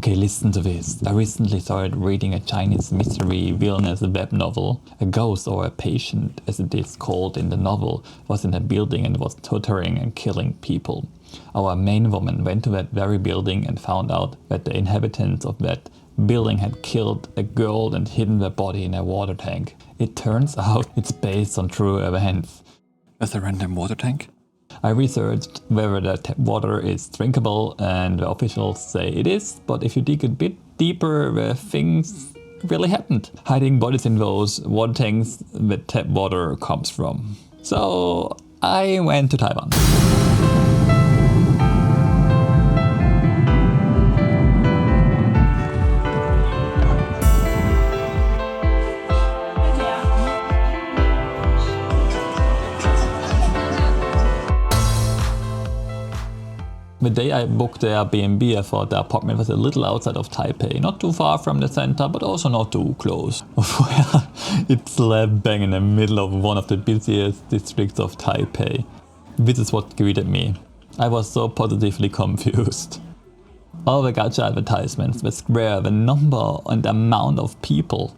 Okay, listen to this. I recently started reading a Chinese mystery villainous web novel. A ghost, or a patient as it is called in the novel, was in a building and was torturing and killing people. Our main woman went to that very building and found out that the inhabitants of that building had killed a girl and hidden their body in a water tank. It turns out it's based on true events. As a random water tank? I researched whether the tap water is drinkable, and the officials say it is, but if you dig a bit deeper, the things really happened. Hiding bodies in those water tanks the tap water comes from. So I went to Taiwan. The day I booked the Airbnb, I thought the apartment was a little outside of Taipei, not too far from the center, but also not too close. Well, it slap bang in the middle of one of the busiest districts of Taipei. This is what greeted me. I was so positively confused. All the gacha advertisements, the square, the number and the amount of people.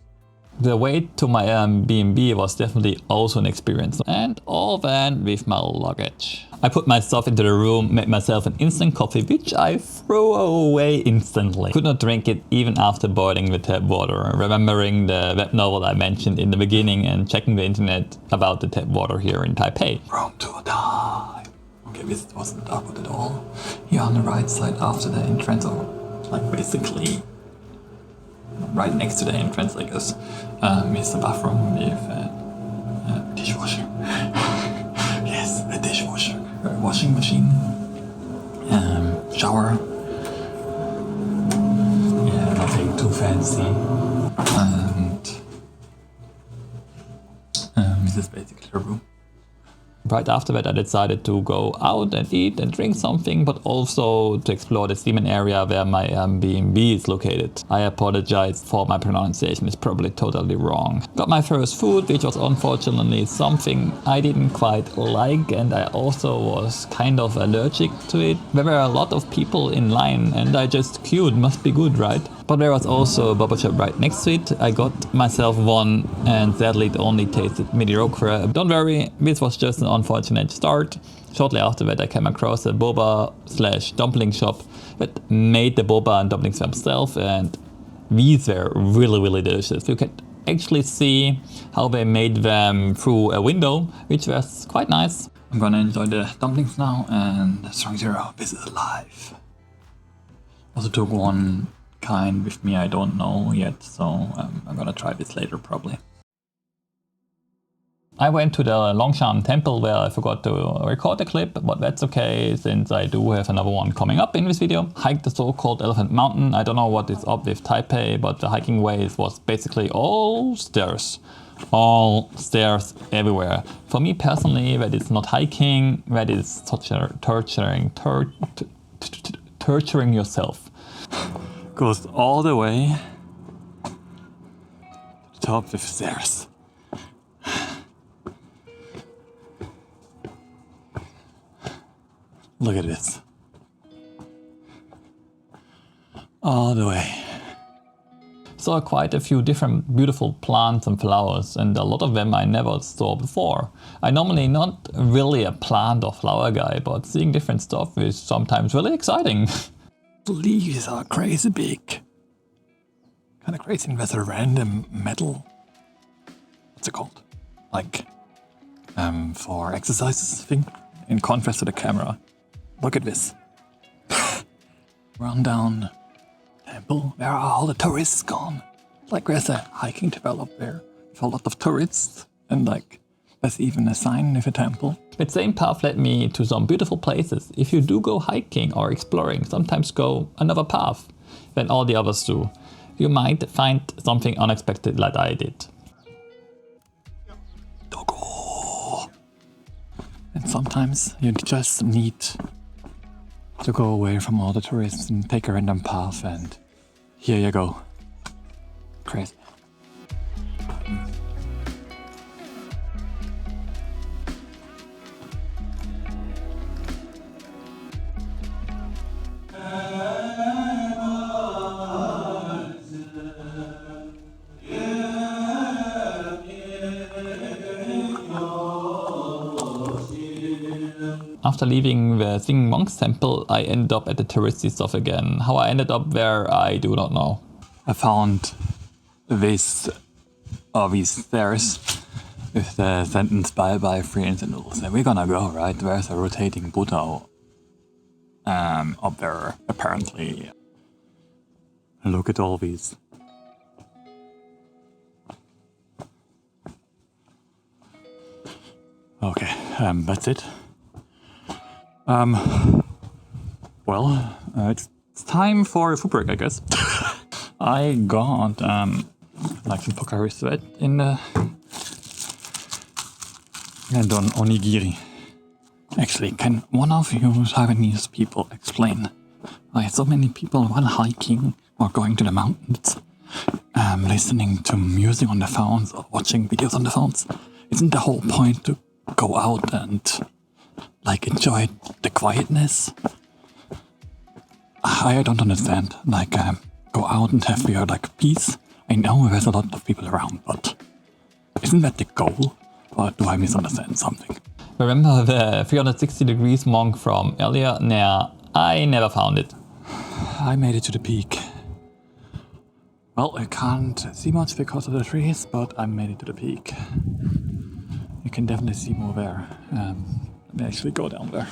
The wait to my Airbnb was definitely also an experience, and all that with my luggage. I put myself into the room, made myself an instant coffee, which I threw away instantly. Could not drink it even after boiling the tap water, remembering the web novel I mentioned in the beginning and checking the internet about the tap water here in Taipei. Rome to die. Okay, this wasn't awkward at all. Here on the right side after the entrance, or like basically right next to the entrance, I guess, is the bathroom with a dishwasher. Yes, a dishwasher. A washing machine. Shower. Yeah, nothing too fancy. And this is basically the room. Right after that, I decided to go out and eat and drink something, but also to explore the Seaman area where my Airbnb is located. I apologize for my pronunciation, it's probably totally wrong. Got my first food, which was unfortunately something I didn't quite like, and I also was kind of allergic to it. There were a lot of people in line and I just queued, must be good, right? But there was also a boba shop right next to it. I got myself one and sadly it only tasted mediocre. Don't worry, this was just an unfortunate start. Shortly after that I came across a boba/dumpling shop that made the boba and dumplings themselves, and these were really delicious. You could actually see how they made them through a window, which was quite nice. I'm gonna enjoy the dumplings now, and Strong Zero, this is alive. Also took one kind with me, I don't know yet, so I'm gonna try this later probably. I went to the Longshan temple where I forgot to record the clip, but that's okay since I do have another one coming up in this video. Hiked the so-called Elephant Mountain. I don't know what is up with Taipei, but the hiking way was basically all stairs. All stairs everywhere. For me personally, that is not hiking, that is torturing yourself. Goes all the way to the top with stairs. Look at this. All the way. Saw quite a few different beautiful plants and flowers, and a lot of them I never saw before. I'm normally not really a plant or flower guy, but seeing different stuff is sometimes really exciting. The leaves are crazy big. Kind of crazy with a random metal. What's it called? Like, for exercises thing. In contrast to the camera. Look at this. Run down temple. Where are all the tourists gone? Like there's a hiking trail up there with a lot of tourists, and like there's even a sign with a temple. That same path led me to some beautiful places. If you do go hiking or exploring, sometimes go another path than all the others do. You might find something unexpected like I did. Doggo. And sometimes you just need to go away from all the tourists and take a random path, and here you go. Crazy. after leaving the Singing Monks temple, I ended up at the touristy stuff again. How I ended up there, I do not know. I found these stairs with the sentence "Bye bye friends," and it'll say we're gonna go, right? There's a rotating Buddha up there apparently. Look at all these. Okay, that's it. Well, it's time for a food break, I guess. I got like some Pocari Sweat in the and on onigiri. Actually, can one of you Taiwanese people explain why so many people while hiking or going to the mountains, listening to music on the phones or watching videos on the phones? Isn't the whole point to go out and like enjoy the quietness? I don't understand. Like go out and have your like peace. I know there's a lot of people around, but isn't that the goal? Or do I misunderstand something? Remember the 360 degrees monk from earlier? Nah, I never found it. I made it to the peak. Well, I can't see much because of the trees, but I made it to the peak. You can definitely see more there. Let me actually go down there.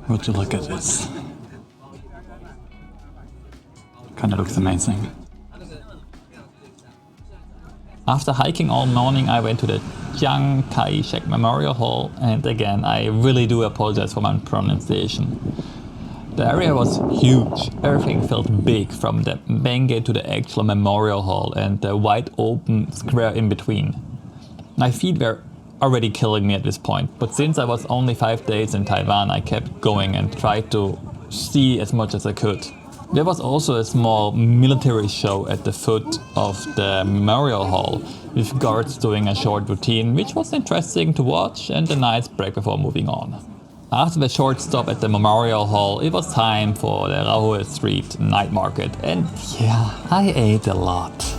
Would you look at this? Kinda looks amazing. After hiking all morning, I went to the Chiang Kai-shek Memorial Hall, and again, I really do apologize for my pronunciation. The area was huge. Everything felt big, from the main gate to the actual memorial hall and the wide open square in between. My feet were already killing me at this point, but since I was only 5 days in Taiwan, I kept going and tried to see as much as I could. There was also a small military show at the foot of the memorial hall, with guards doing a short routine, which was interesting to watch, and a nice break before moving on. After the short stop at the memorial hall, it was time for the Rahue Street night market, and yeah, I ate a lot.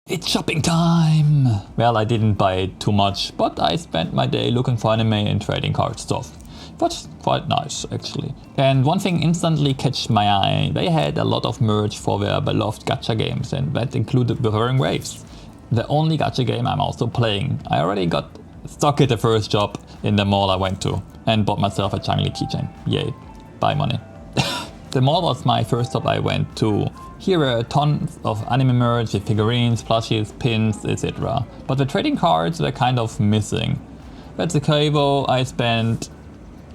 It's shopping time! Well, I didn't buy too much, but I spent my day looking for anime and trading card stuff. It was quite nice, actually. And one thing instantly catch my eye. They had a lot of merch for their beloved gacha games, and that included Wuthering Waves, the only gacha game I'm also playing. I already got stuck at the first shop in the mall I went to, and bought myself a Changli keychain. Yay, buy money. The mall was my first stop I went to. Here were tons of anime merch, with figurines, plushies, pins, etc. But the trading cards were kind of missing. That's okay though, I spent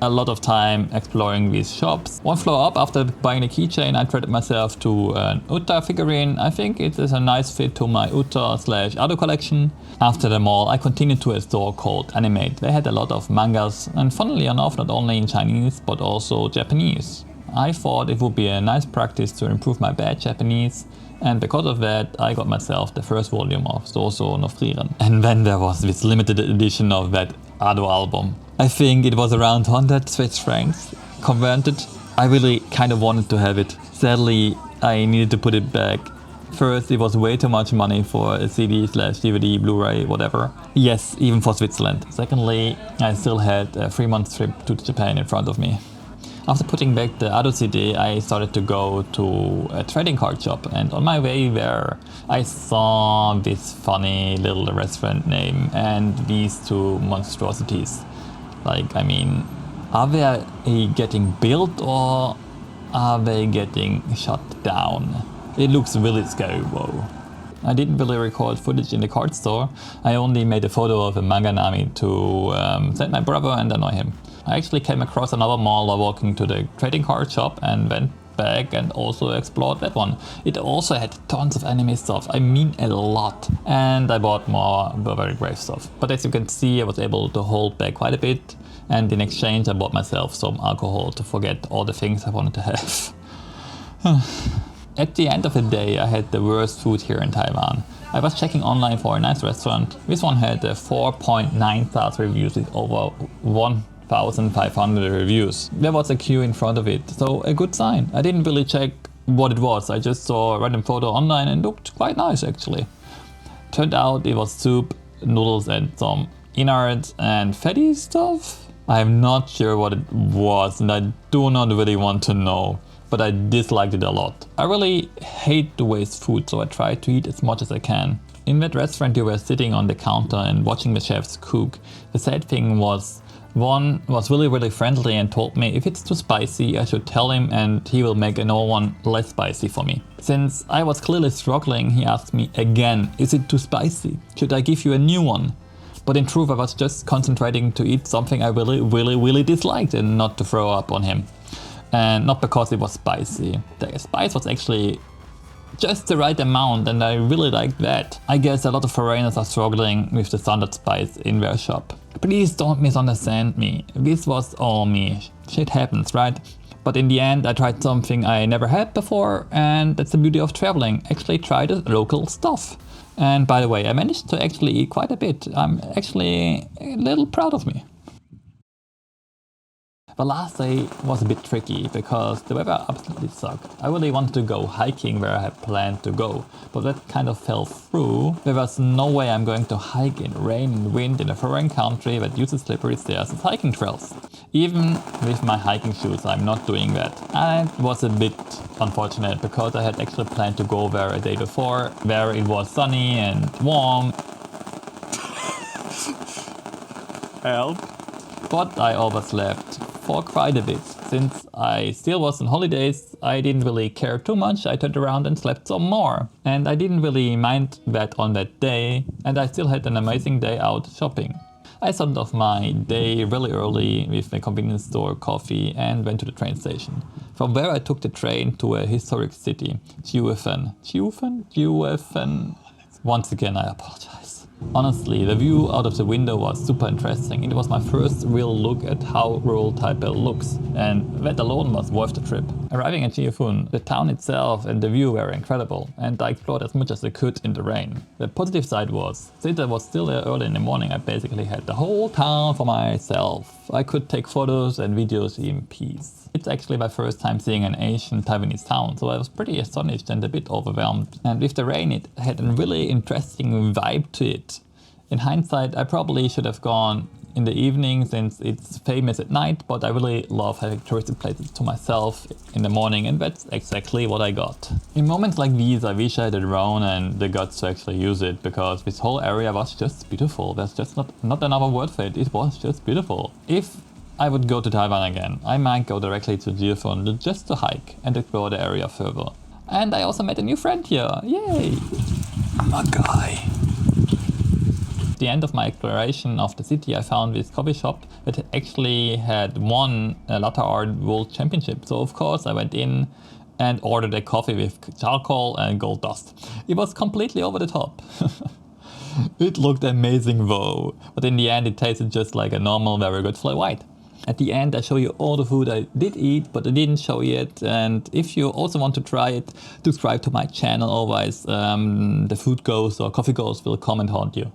a lot of time exploring these shops. One floor up, after buying the keychain, I treated myself to an Uta figurine. I think it is a nice fit to my Uta/Ado collection. After the mall, I continued to a store called Animate. They had a lot of mangas, and funnily enough, not only in Chinese but also Japanese. I thought it would be a nice practice to improve my bad Japanese, and because of that I got myself the first volume of Soso no Frieren. And then there was this limited edition of that Ado album. I think it was around 100 Swiss francs converted. I really kind of wanted to have it. Sadly, I needed to put it back. First, it was way too much money for a CD/DVD, Blu-ray, whatever. Yes, even for Switzerland. Secondly, I still had a 3-month trip to Japan in front of me. After putting back the Ado CD, I started to go to a trading card shop, and on my way there I saw this funny little restaurant name and these two monstrosities. Like, I mean, are they getting built or are they getting shut down? It looks really scary, whoa. I didn't really record footage in the card store. I only made a photo of a manga nami to send my brother and annoy him. I actually came across another mall while walking to the trading card shop and went back and also explored that one. It also had tons of anime stuff, I mean a lot. And I bought more very brave stuff. But as you can see, I was able to hold back quite a bit. And in exchange, I bought myself some alcohol to forget all the things I wanted to have. At the end of the day, I had the worst food here in Taiwan. I was checking online for a nice restaurant. This one had a 4.9 stars reviews with over 1,500 reviews. There was a queue in front of it, so a good sign. I didn't really check what it was. I just saw a random photo online and it looked quite nice actually. Turned out it was soup, noodles and some innards and fatty stuff. I'm not sure what it was and I do not really want to know, but I disliked it a lot. I really hate to waste food, so I try to eat as much as I can. In that restaurant you were sitting on the counter and watching the chefs cook. The sad thing was, one was really friendly and told me if it's too spicy I should tell him and he will make another one less spicy for me. Since I was clearly struggling, he asked me again, is it too spicy? Should I give you a new one? But in truth I was just concentrating to eat something I really disliked and not to throw up on him. And not because it was spicy. The spice was actually just the right amount and I really liked that. I guess a lot of foreigners are struggling with the standard spice in their shop. Please don't misunderstand me. This was all me. Shit happens, right? But in the end I tried something I never had before and that's the beauty of traveling. Actually try the local stuff. And by the way, I managed to actually eat quite a bit. I'm actually a little proud of me. The last day was a bit tricky because the weather absolutely sucked. I really wanted to go hiking where I had planned to go, but that kind of fell through. There was no way I'm going to hike in rain and wind in a foreign country that uses slippery stairs as hiking trails. Even with my hiking shoes, I'm not doing that. And it was a bit unfortunate because I had actually planned to go there a day before, where it was sunny and warm. Help. But I overslept for quite a bit. Since I still was on holidays, I didn't really care too much. I turned around and slept some more. And I didn't really mind that on that day, and I still had an amazing day out shopping. I started off my day really early with a convenience store, coffee, and went to the train station. From where I took the train to a historic city, Taiwan. Once again, I apologize. Honestly, the view out of the window was super interesting. It was my first real look at how rural Taipei looks, and that alone was worth the trip. Arriving at Taiwan, the town itself and the view were incredible, and I explored as much as I could in the rain. The positive side was, since I was still there early in the morning, I basically had the whole town for myself. I could take photos and videos in peace. It's actually my first time seeing an Asian Taiwanese town, so I was pretty astonished and a bit overwhelmed. And with the rain, it had a really interesting vibe to it. In hindsight, I probably should have gone in the evening since it's famous at night, but I really love having touristic places to myself in the morning, and that's exactly what I got. In moments like these, I wish I had a drone and the guts to actually use it, because this whole area was just beautiful. There's just not another word for it. It was just beautiful. If I would go to Taiwan again, I might go directly to Taiwan just to hike and explore the area further. And I also met a new friend here. Yay! My guy. At the end of my exploration of the city, I found this coffee shop that actually had won a latte art world championship. So of course I went in and ordered a coffee with charcoal and gold dust. It was completely over the top. It looked amazing though, but in the end it tasted just like a normal, very good flat white. At the end I show you all the food I did eat, but I didn't show it, and if you also want to try it, subscribe to my channel, otherwise the food ghost or coffee ghost will come and haunt you.